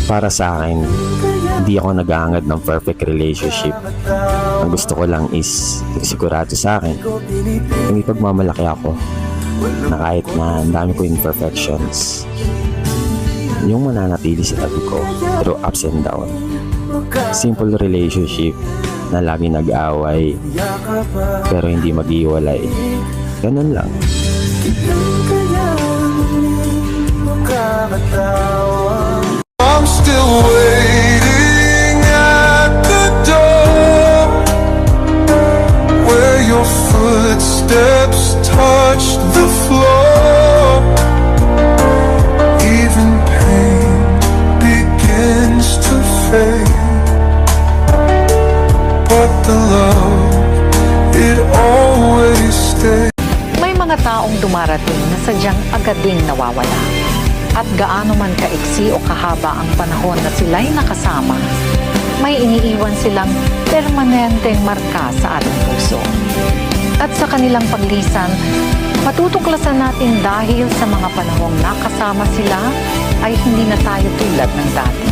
Para sa akin, hindi ako nag-aangad ng perfect relationship. Ang gusto ko lang is sigurado sa akin. May pagmamalaki ako na kahit na ang dami ko imperfections, yung mananatili sa tabi ko through ups and down. Simple relationship na lagi nag-aaway pero hindi mag-iwalay. Ganun lang. I'm still waiting at the door where your footsteps touch the floor. Even pain begins to fade, but the love, it always stays. May mga taong dumarating na sadyang agad ding nawawala. At gaano man kaiksi o kahaba ang panahon na sila'y nakasama, may iniiwan silang permanenteng marka sa ating puso. At sa kanilang paglisan, matutuklasan natin dahil sa mga panahong nakasama sila ay hindi na tayo tulad ng dati.